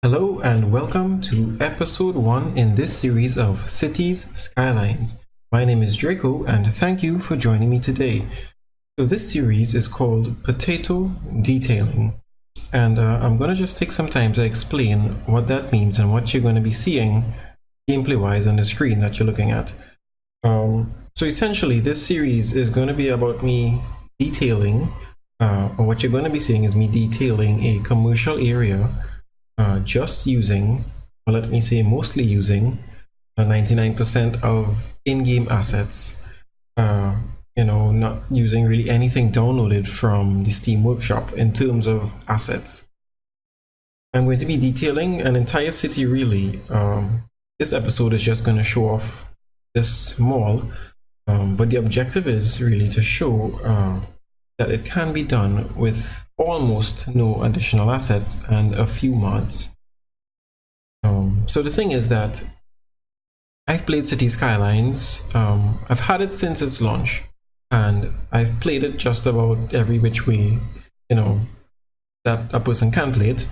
Hello and welcome to episode 1 in this series of Cities Skylines. My name is Draco and thank you for joining me today. So this series is called Potato Detailing, and I'm going to just take some time to explain what that means and what you're going to be seeing gameplay wise on the screen that you're looking at. So essentially this series is going to be about me detailing, or what you're going to be seeing is me detailing a commercial area just using, or let me say mostly using, 99% of in-game assets, not using really anything downloaded from the Steam Workshop in terms of assets. I'm going to be detailing an entire city really. This episode is just going to show off this mall, but the objective is really to show that it can be done with almost no additional assets and a few mods. So the thing is that I've played Cities Skylines. I've had it since its launch, and I've played it just about every which way, that a person can play it,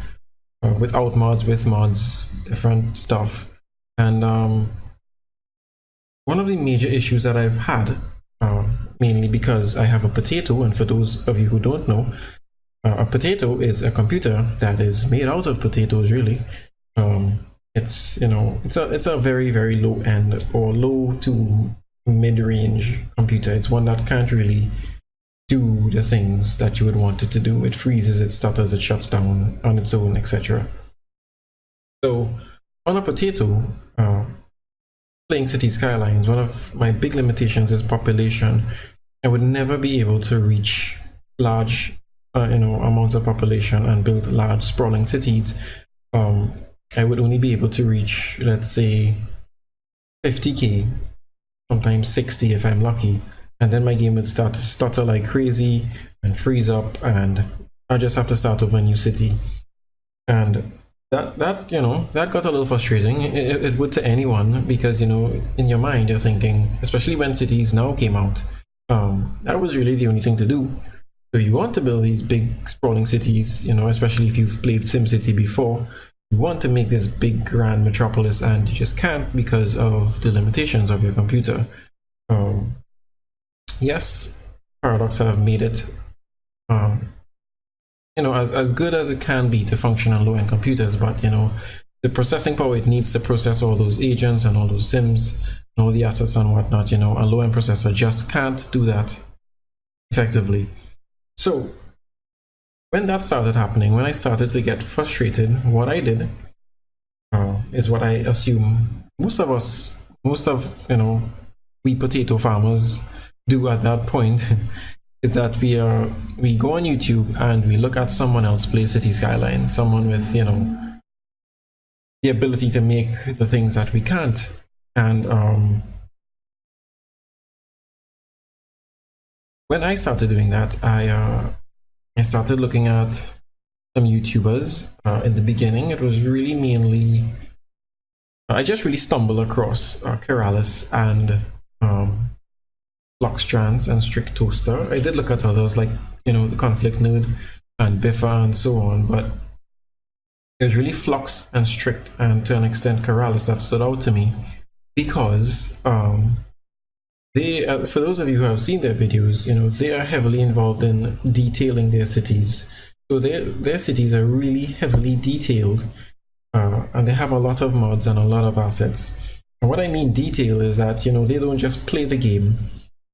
without mods, with mods, different stuff. And one of the major issues that I've had, mainly because I have a potato, and for those of you who don't know, a potato is a computer that is made out of potatoes, really. It's a very, very low end or low to mid-range computer. It's one that can't really do the things that you would want it to do. It freezes, it stutters, it shuts down on its own, etc. So on a potato, playing Cities Skylines, one of my big limitations is population. I would never be able to reach large amounts of population and build large sprawling cities. I would only be able to reach, let's say, 50k, sometimes 60 if I'm lucky, and then my game would start to stutter like crazy and freeze up, and I just have to start over a new city. And that got a little frustrating. It would to anyone, because in your mind you're thinking, especially when Cities Now came out, that was really the only thing to do. So you want to build these big sprawling cities, especially if you've played SimCity before. You want to make this big grand metropolis, and you just can't because of the limitations of your computer. Yes, Paradox have made it as good as it can be to function on low-end computers, but the processing power it needs to process all those agents and all those sims and all the assets and whatnot, a low-end processor just can't do that effectively. So when that started happening, when I started to get frustrated, what I did is what I assume most of we potato farmers do at that point, is that we go on YouTube and we look at someone else play City Skylines, someone with the ability to make the things that we can't. And when I started doing that, I started looking at some YouTubers. In the beginning, it was really mainly, I just really stumbled across Keralis and Blockstrands and Strict Toaster. I did look at others like, the Conflict Nerd and Biffa and so on, but it was really Flux and Strict, and to an extent Keralis, that stood out to me, because they, for those of you who have seen their videos, they are heavily involved in detailing their cities. So their cities are really heavily detailed, and they have a lot of mods and a lot of assets. And what I mean detail is that they don't just play the game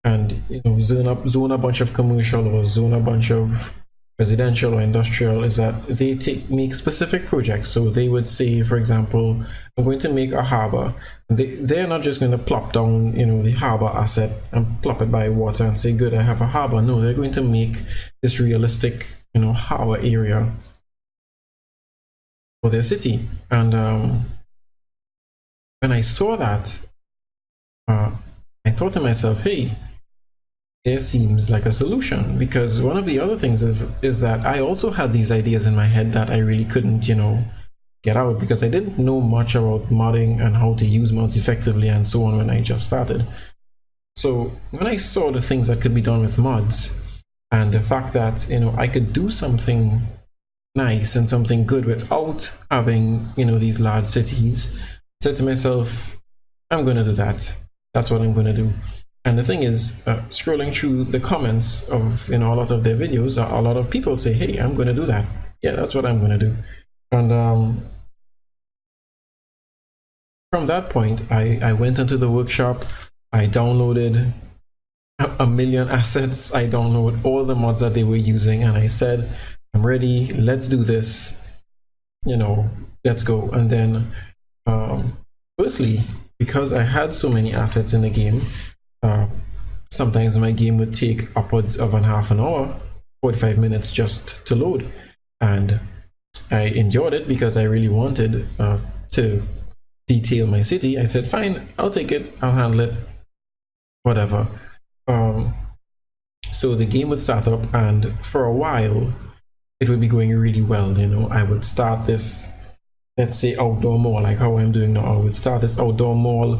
and zone a bunch of commercial or zone a bunch of residential or industrial. Is that they make specific projects. So they would say, for example, I'm going to make a harbor. They're not just going to plop down the harbor asset and plop it by water and say, good, I have a harbor. No, they're going to make this realistic harbor area for their city. And when I saw that, I thought to myself, hey, there seems like a solution, because one of the other things is that I also had these ideas in my head that I really couldn't get out, because I didn't know much about modding and how to use mods effectively and so on when I just started. So when I saw the things that could be done with mods, and the fact that I could do something nice and something good without having, you know, these large cities, I said to myself, I'm going to do that. That's what I'm going to do. And the thing is, scrolling through the comments of, you know, a lot of their videos, a lot of people say, hey, I'm going to do that. Yeah, that's what I'm going to do. And from that point, I went into the workshop. I downloaded a million assets. I downloaded all the mods that they were using, and I said, I'm ready. Let's do this. You know, let's go. And then, firstly, because I had so many assets in the game, sometimes my game would take upwards of half an hour, 45 minutes just to load. And I enjoyed it because I really wanted to detail my city. I said, fine, I'll take it, I'll handle it, whatever. So the game would start up, and for a while, it would be going really well. You know, I would start this, let's say, outdoor mall, like how I'm doing now. I would start this outdoor mall,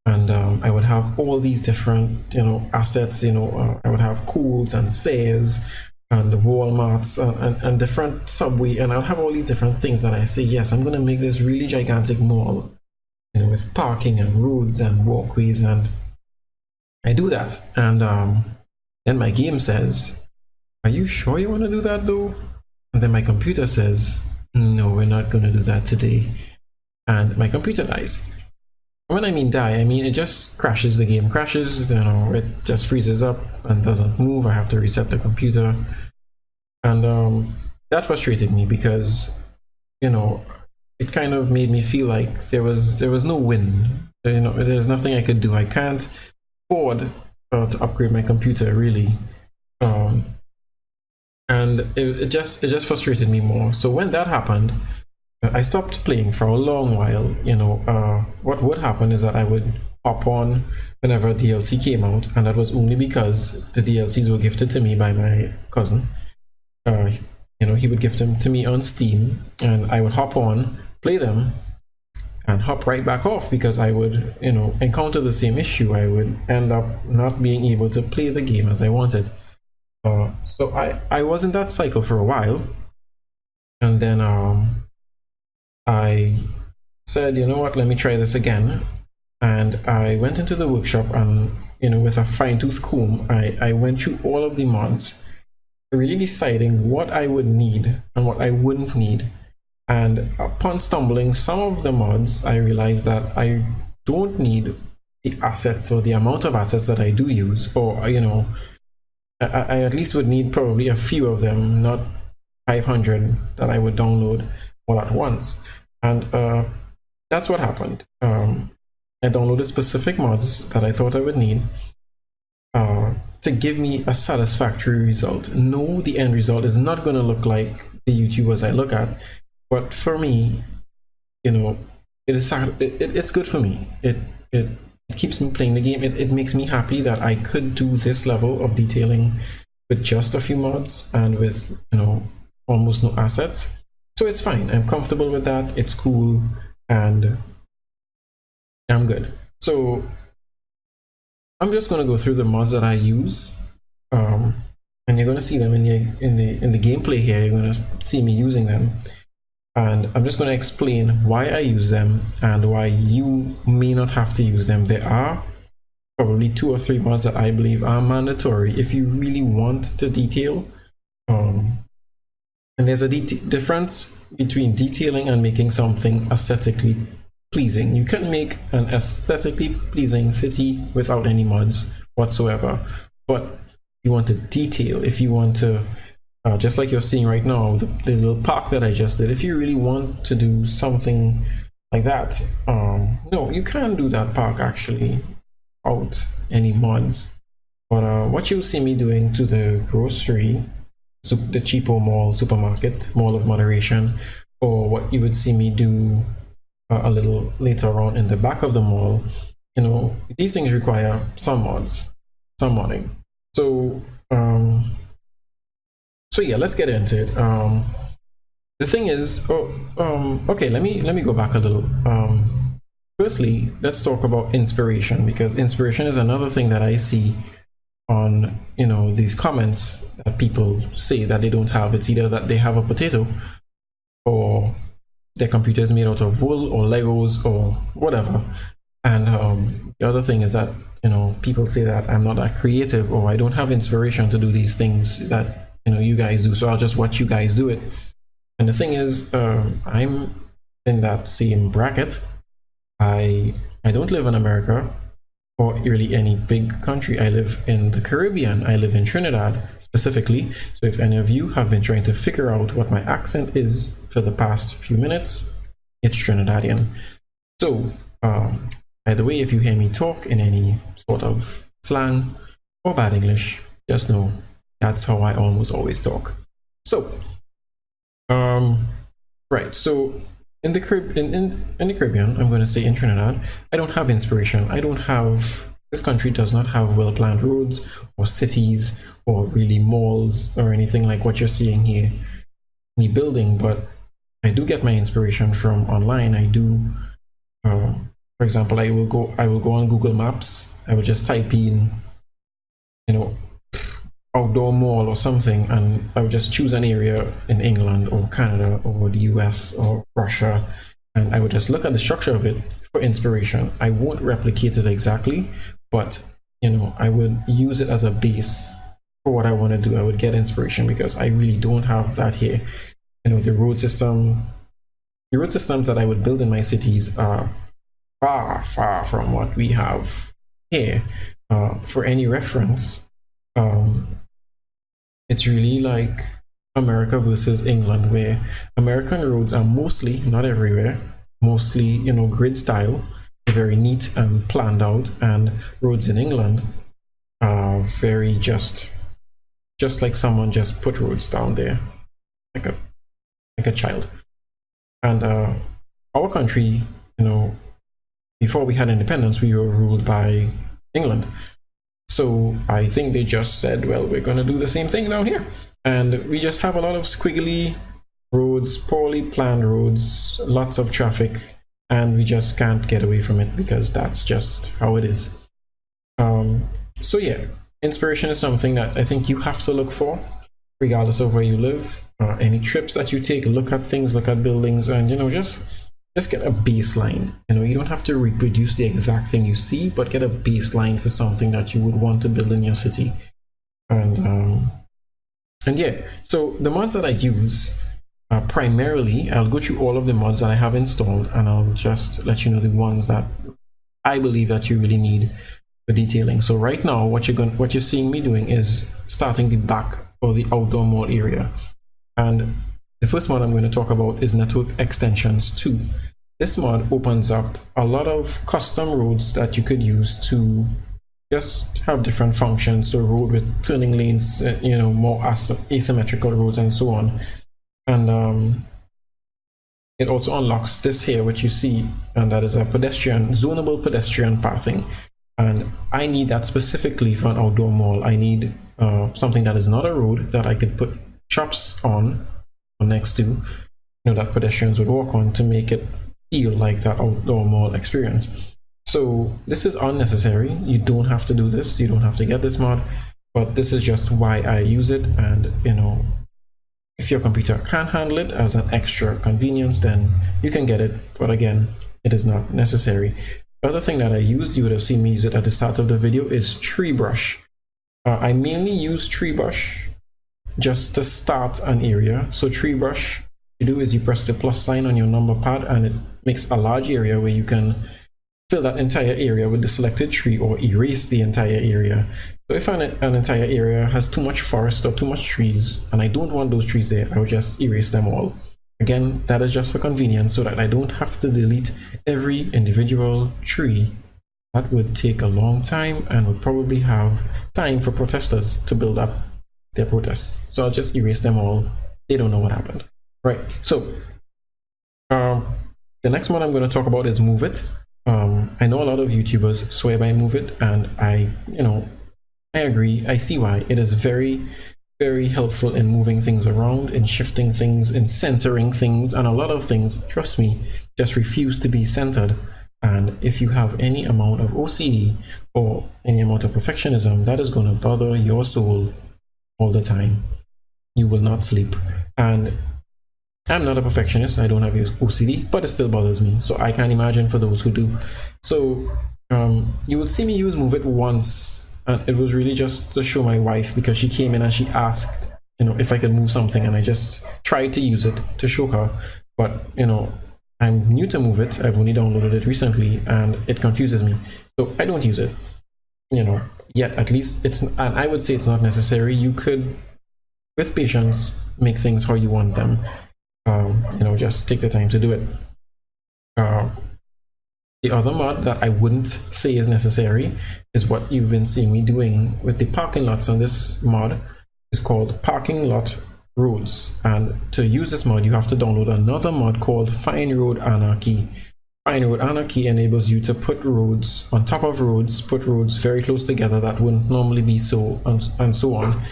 and I would have all these different, you know, assets. You know, I would have Cools and Sears and Walmarts and different Subway, and I'll have all these different things that I say, yes, I'm going to make this really gigantic mall, you know, with parking and roads and walkways, and I do that. And then my game says, are you sure you want to do that though? And then my computer says, no, we're not going to do that today. And my computer dies. When I mean die, I mean it just crashes. The game crashes, you know, it just freezes up and doesn't move. I have to reset the computer. And that frustrated me because, you know, it kind of made me feel like there was no win. You know, there's nothing I could do. I can't afford to upgrade my computer, really. And it just frustrated me more. So when that happened, I stopped playing for a long while. You know, what would happen is that I would hop on whenever DLC came out, and that was only because the DLCs were gifted to me by my cousin. You know, he would gift them to me on Steam, and I would hop on, play them, and hop right back off because I would, you know, encounter the same issue. I would end up not being able to play the game as I wanted. So I was in that cycle for a while, and then I said, you know what, let me try this again. And I went into the workshop, and, you know, with a fine-tooth comb, I went through all of the mods, really deciding what I would need and what I wouldn't need. And upon stumbling some of the mods, I realized that I don't need the assets or the amount of assets that I do use, or, you know, I at least would need probably a few of them, not 500 that I would download all at once. And that's what happened. I downloaded specific mods that I thought I would need to give me a satisfactory result. No, the end result is not going to look like the YouTubers I look at, but for me, you know, it's good for me. It keeps me playing the game. It makes me happy that I could do this level of detailing with just a few mods and with, you know, almost no assets. So it's fine. I'm comfortable with that. It's cool, and I'm good. So I'm just going to go through the mods that I use, and you're going to see them in the gameplay here. You're going to see me using them, and I'm just going to explain why I use them and why you may not have to use them. There are probably 2 or 3 mods that I believe are mandatory if you really want to detail. And there's a difference between detailing and making something aesthetically pleasing. You can make an aesthetically pleasing city without any mods whatsoever, but you want to detail. If you want to, just like you're seeing right now, the little park that I just did, if you really want to do something like that, no, you can do that park actually without any mods. But what you'll see me doing to the grocery, the cheapo mall, supermarket, mall of moderation, or what you would see me do a little later on in the back of the mall, you know, these things require some mods, some modding. So so yeah, let's get into it. The thing is, okay, let me go back a little. Firstly, let's talk about inspiration, because inspiration is another thing that I see on, you know, these comments that people say that they don't have. It's either that they have a potato, or their computer is made out of wool or Legos or whatever. And the other thing is that, you know, people say that I'm not that creative, or I don't have inspiration to do these things that, you know, you guys do, so I'll just watch you guys do it. And the thing is, I'm in that same bracket. I don't live in America or really any big country. I live in the Caribbean. I live in Trinidad specifically. So if any of you have been trying to figure out what my accent is for the past few minutes, it's Trinidadian. So either way, if you hear me talk in any sort of slang or bad English, just know that's how I almost always talk. So right, so in the Caribbean, I'm going to say in Trinidad, I don't have inspiration. This country does not have well-planned roads or cities or really malls or anything like what you're seeing here, me building, but I do get my inspiration from online. I do, for example, I will go on Google Maps. I will just type in, you know, outdoor mall or something, and I would just choose an area in England or Canada or the US or Russia, and I would just look at the structure of it for inspiration. I won't replicate it exactly, but, you know, I would use it as a base for what I want to do. I would get inspiration because I really don't have that here. You know, the road systems that I would build in my cities are far from what we have here. For any reference, it's really like America versus England, where American roads are mostly, not everywhere, mostly, you know, grid style, very neat and planned out, and roads in England are very just like someone just put roads down there like a child. And our country, you know, before we had independence, we were ruled by England. So I think they just said, well, we're going to do the same thing down here. And we just have a lot of squiggly roads, poorly planned roads, lots of traffic, and we just can't get away from it because that's just how it is. So yeah, inspiration is something that I think you have to look for, regardless of where you live. Any trips that you take, look at things, look at buildings, and, you know, just get a baseline. You know, you don't have to reproduce the exact thing you see, but get a baseline for something that you would want to build in your city. And yeah, so the mods that I use, primarily, I'll go through all of the mods that I have installed, and I'll just let you know the ones that I believe that you really need for detailing. So right now, what you're seeing me doing is starting the back or the outdoor mall area. And the first mod I'm going to talk about is Network Extensions 2. This mod opens up a lot of custom roads that you could use to just have different functions. So road with turning lanes, you know, more asymmetrical roads and so on. And it also unlocks this here, which you see, and that is a zonable pedestrian pathing. And I need that specifically for an outdoor mall. I need something that is not a road that I could put shops on or next to, you know, that pedestrians would walk on, to make it feel like that outdoor mall experience. So this is unnecessary. You don't have to do this. You don't have to get this mod, but this is just why I use it. And, you know, if your computer can handle it as an extra convenience, then you can get it. But again, it is not necessary. The other thing that I used, you would have seen me use it at the start of the video, is Tree Brush. I mainly use Tree Brush just to start an area. So Tree Brush, you do is you press the plus sign on your number pad, and it makes a large area where you can fill that entire area with the selected tree, or erase the entire area. So if an entire area has too much forest or too much trees, and I don't want those trees there, I will just erase them all. Again, that is just for convenience, so that I don't have to delete every individual tree. That would take a long time and would probably have time for protesters to build up their protests. So I'll just erase them all. They don't know what happened. Right, so the next one I'm going to talk about is Move It. I know a lot of YouTubers swear by Move It, and I agree. I see why. It is very, very helpful in moving things around, in shifting things, in centering things, and a lot of things, trust me, just refuse to be centered. And if you have any amount of OCD or any amount of perfectionism, that is going to bother your soul all the time. You will not sleep. And I'm not a perfectionist. I don't have OCD, but it still bothers me. So I can't imagine for those who do. So you will see me use Move It once. And it was really just to show my wife, because she came in and she asked, if I could move something, and I just tried to use it to show her. But, I'm new to Move It. I've only downloaded it recently and it confuses me. So I don't use it, yet. At least and I would say it's not necessary. You could, with patience, make things how you want them. Just take the time to do it. The other mod that I wouldn't say is necessary is what you've been seeing me doing with the parking lots on this mod. Is called Parking Lot Roads. And to use this mod, you have to download another mod called Fine Road Anarchy. Fine Road Anarchy enables you to put roads on top of roads, put roads very close together that wouldn't normally be so, and so on.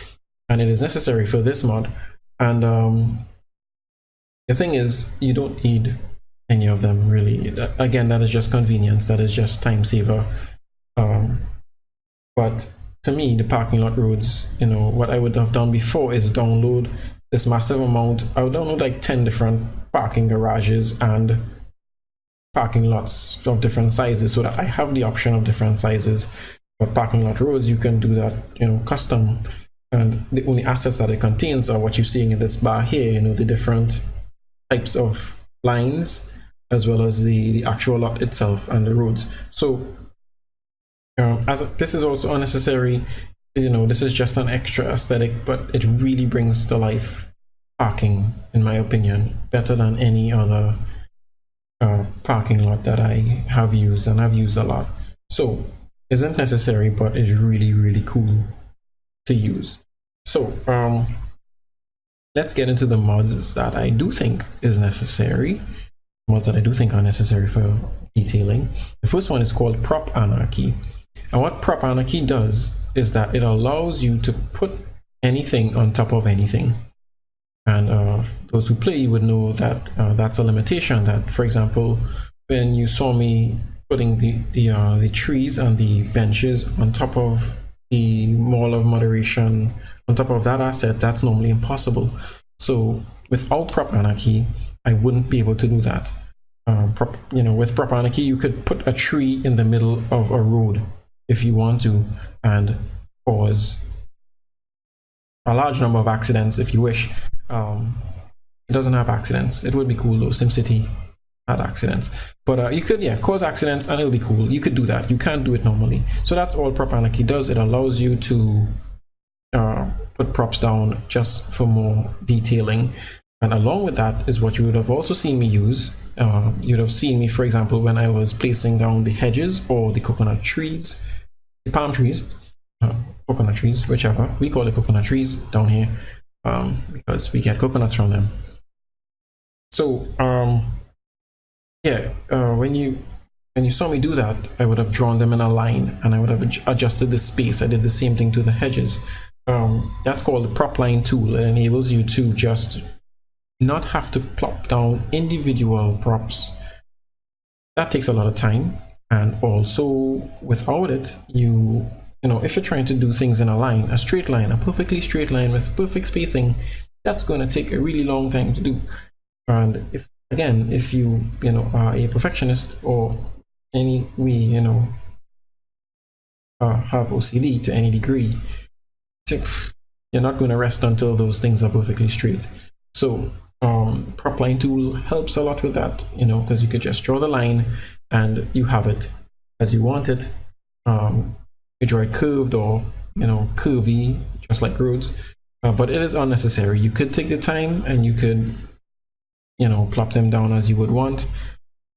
And it is necessary for this mod. And the thing is, you don't need any of them really. Again, that is just convenience. That is just time saver. But to me, the parking lot roads, what I would have done before is download this massive amount. I would download like 10 different parking garages and parking lots of different sizes, so that I have the option of different sizes. But parking lot roads, you can do that, custom. And the only assets that it contains are what you're seeing in this bar here, the different types of lines, as well as the actual lot itself and the roads. So this is also unnecessary. This is just an extra aesthetic, but it really brings to life parking, in my opinion, better than any other parking lot that I have used, and I've used a lot. So isn't necessary, but is really, really cool to use. So let's get into the mods that I do think is necessary. Mods that I do think are necessary for detailing. The first one is called Prop Anarchy. And what Prop Anarchy does is that it allows you to put anything on top of anything. And those who play would know that that's a limitation. That, for example, when you saw me putting the trees and the benches on top of the Mall of Moderation, on top of that asset, that's normally impossible. So without Prop Anarchy, I wouldn't be able to do that. With Prop Anarchy, you could put a tree in the middle of a road if you want to, and cause a large number of accidents if you wish. It doesn't have accidents. It would be cool though. SimCity had accidents, but you could, cause accidents and it'll be cool. You could do that. You can't do it normally. So that's all Prop Anarchy does. It allows you to put props down just for more detailing. And along with that is what you would have also seen me use. You'd have seen me, for example, when I was placing down the hedges or the coconut trees, the palm trees, coconut trees, whichever. We call it coconut trees down here because we get coconuts from them. So when you saw me do that, I would have drawn them in a line and I would have adjusted the space. I did the same thing to the hedges. That's called the prop line tool. It enables you to just not have to plop down individual props. That takes a lot of time, and also without it, if you're trying to do things in a line, a straight line, a perfectly straight line with perfect spacing, that's going to take a really long time to do. And if you are a perfectionist or any have OCD to any degree, you're not going to rest until those things are perfectly straight. So prop line tool helps a lot with that, because you could just draw the line and you have it as you want it. You draw it curved or curvy, just like roads, but it is unnecessary. You could take the time and you could plop them down as you would want,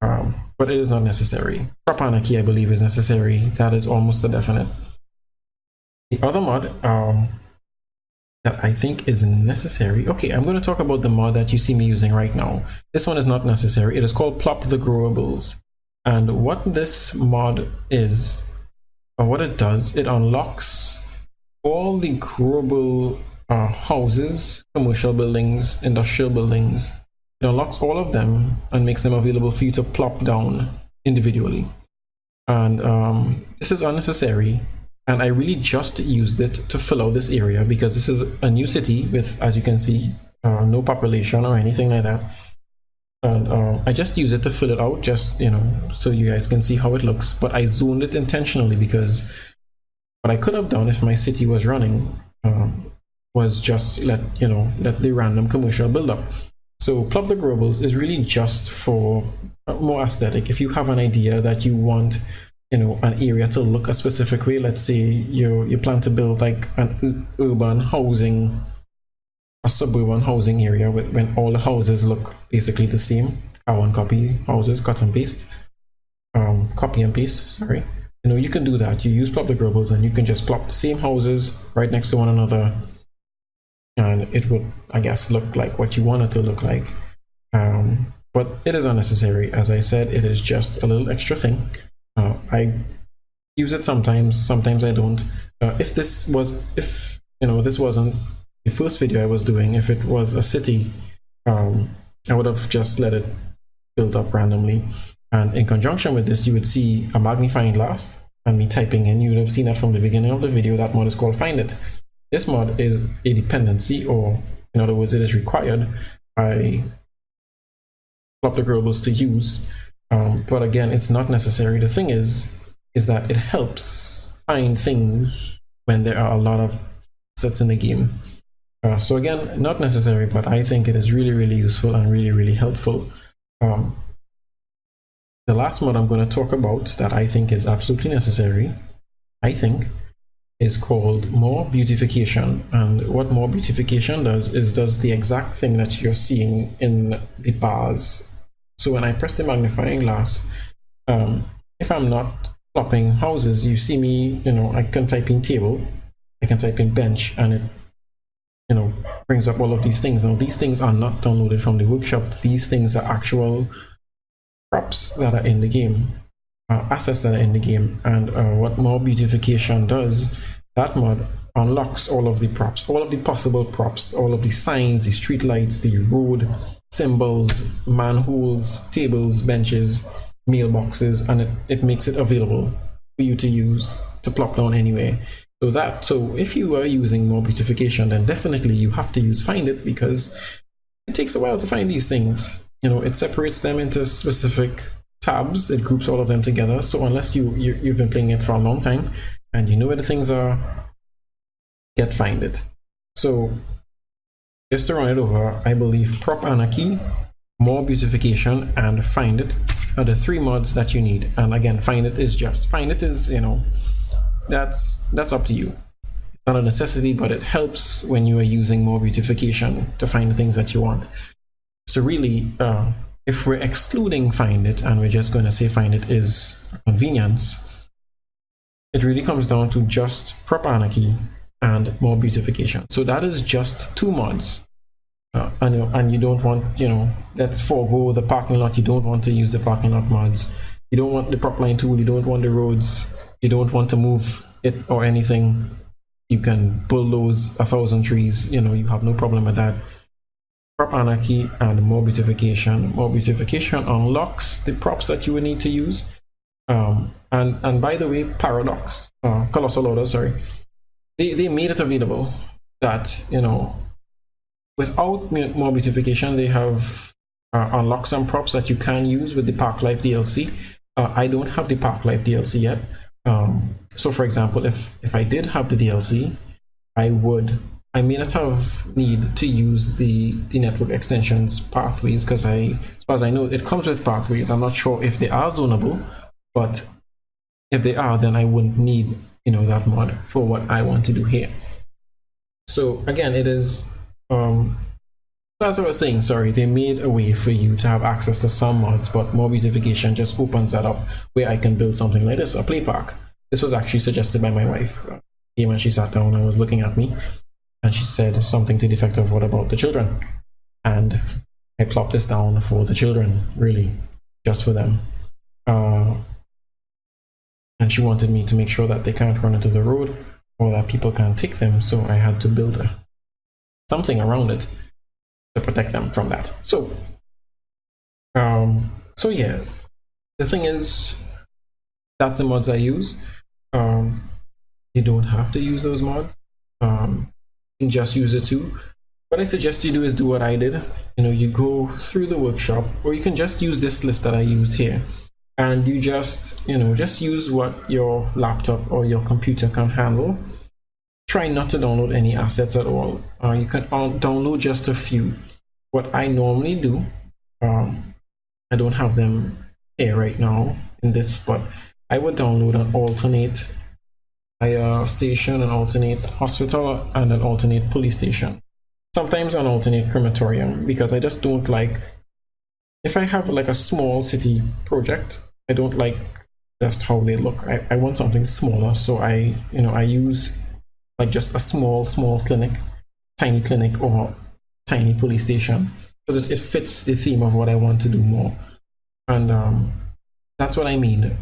but it is not necessary. Prop Anarchy, I believe, is necessary. That is almost a definite. The other mod that I think is necessary. Okay, I'm going to talk about the mod that you see me using right now. This one is not necessary. It is called Plop the Growables. And what this mod is, or what it does, it unlocks all the growable houses, commercial buildings, industrial buildings. It unlocks all of them and makes them available for you to plop down individually. And this is unnecessary, and I really just used it to fill out this area because this is a new city with, as you can see, no population or anything like that. And I just use it to fill it out, just, you know, so you guys can see how it looks. But I zoomed it intentionally because what I could have done if my city was running was just let the random commercial build up. So Plop the Growables is really just for more aesthetic. If you have an idea that you want, you know, an area to look a specific way, let's say you plan to build like an urban housing, a suburban housing area when all the houses look basically the same, carbon copy houses, cut and paste, copy and paste, sorry. You know, you can do that. You use Plop the Growables and you can just plop the same houses right next to one another, and it would, I guess, look like what you want it to look like. But it is unnecessary. As I said, it is just a little extra thing. I use it sometimes I don't. If this wasn't the first video I was doing, if it was a city, I would have just let it build up randomly. And in conjunction with this, you would see a magnifying glass and me typing in. You would have seen that from the beginning of the video. That mod is called Find It. This mod is a dependency, or in other words, it is required by Plop the Growables to use. But again, it's not necessary. The thing is that it helps find things when there are a lot of sets in the game. So again, not necessary, but I think it is really, really useful and really, really helpful. The last mod I'm going to talk about that I think is absolutely necessary, is called More Beautification. And what More Beautification does is does the exact thing that you're seeing in the bars. So when I press the magnifying glass, if I'm not plopping houses, you see me, you know, I can type in table, I can type in bench, and it, you know, brings up all of these things. Now, these things are not downloaded from the workshop. These things are actual props that are in the game, assets that are in the game. And what More Beautification does, that mod unlocks all of the props, all of the possible props, all of the signs, the street lights, the road symbols, manholes, tables, benches, mailboxes, and it makes it available for you to use to plop down anywhere. So if you are using More Beautification, then definitely you have to use Find It, because it takes a while to find these things. You know, it separates them into specific tabs, it groups all of them together. So unless you've been playing it for a long time and you know where the things are, get Find It. So just to run it over, I believe Prop Anarchy, More Beautification, and Find It are the three mods that you need. And again, Find It is, you know, that's up to you. It's not a necessity, but it helps when you are using More Beautification to find the things that you want. So really, if we're excluding Find It and we're just going to say Find It is a convenience, it really comes down to just Prop Anarchy and More Beautification. So that is just two mods. And you don't want, you know, let's forego the parking lot. You don't want to use the parking lot mods. You don't want the prop line tool. You don't want the roads. You don't want to move it or anything. You can bulldoze 1,000 trees. You know, you have no problem with that. Prop Anarchy and More Beautification. More Beautification unlocks the props that you would need to use. And by the way, Paradox, Colossal Order, sorry, they made it available that, you know, without More Beautification, they have unlocked some props that you can use with the Park Life DLC. I don't have the Park Life DLC yet. So for example, if I did have the DLC, I may not have need to use the network extensions pathways, because as far as I know, it comes with pathways. I'm not sure if they are zonable, but if they are, then I wouldn't need, you know, that mod for what I want to do here. So again, it is as I was saying, sorry, they made a way for you to have access to some mods, but More Beautification just opens that up where I can build something like this, a play park. This was actually suggested by my wife. Came and she sat down and was looking at me, and she said something to the effect of, "What about the children?" And I plopped this down for the children, really, just for them. And she wanted me to make sure that they can't run into the road or that people can't take them, so I had to build something around it to protect them from that. So yeah, the thing is, that's the mods I use. You don't have to use those mods. You can just use the two. What I suggest you do is do what I did. You go through the workshop, or you can just use this list that I used here, and you just use what your laptop or your computer can handle. Try not to download any assets at all. You can download just a few. What I normally do, I don't have them here right now in this, but I would download an alternate fire station, an alternate hospital, and an alternate police station. Sometimes an alternate crematorium, because I just don't like, if I have like a small city project, I don't like just how they look. I want something smaller, so I use like just a small tiny clinic or tiny police station, because it fits the theme of what I want to do more. And that's what I mean.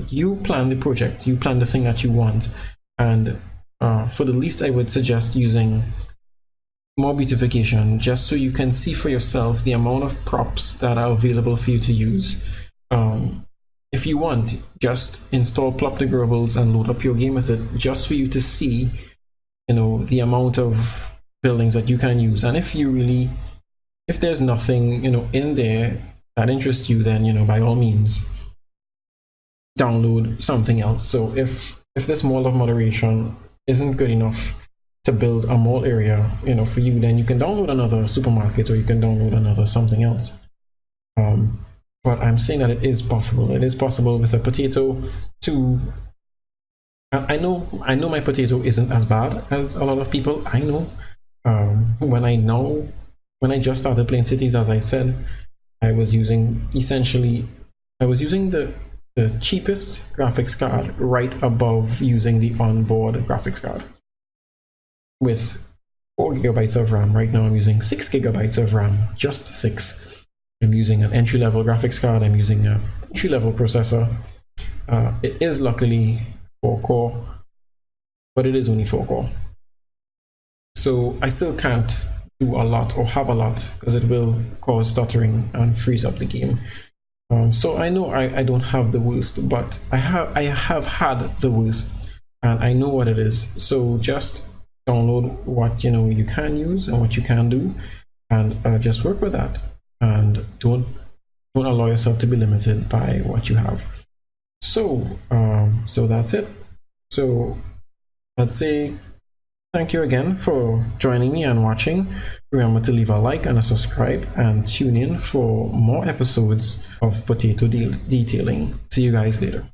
You plan the project, you plan the thing that you want, and for the least, I would suggest using more beautification, just so you can see for yourself the amount of props that are available for you to use. If you want, just install Plop the Growables and load up your game with it, just for you to see the amount of buildings that you can use. And if there's nothing in there that interests you, then by all means download something else. So if this mall of moderation isn't good enough to build a mall area for you, then you can download another supermarket, or you can download another something else. But I'm saying that it is possible. It is possible with a potato to, I know my potato isn't as bad as a lot of people. I know. When I just started playing cities, as I said, I was using the cheapest graphics card right above using the onboard graphics card with 4 gigabytes of RAM. Right now I'm using 6 gigabytes of RAM, just 6. I'm using an entry-level graphics card. I'm using an entry-level processor. It is luckily 4-core, but it is only 4-core. So I still can't do a lot or have a lot, because it will cause stuttering and freeze up the game. So I know I don't have the worst, but I have had the worst, and I know what it is. So just download what you can use and what you can do, and just work with that, and don't allow yourself to be limited by what you have. So that's it. So I'd say thank you again for joining me and watching. Remember to leave a like and a subscribe, and tune in for more episodes of Potato Detailing. See you guys later.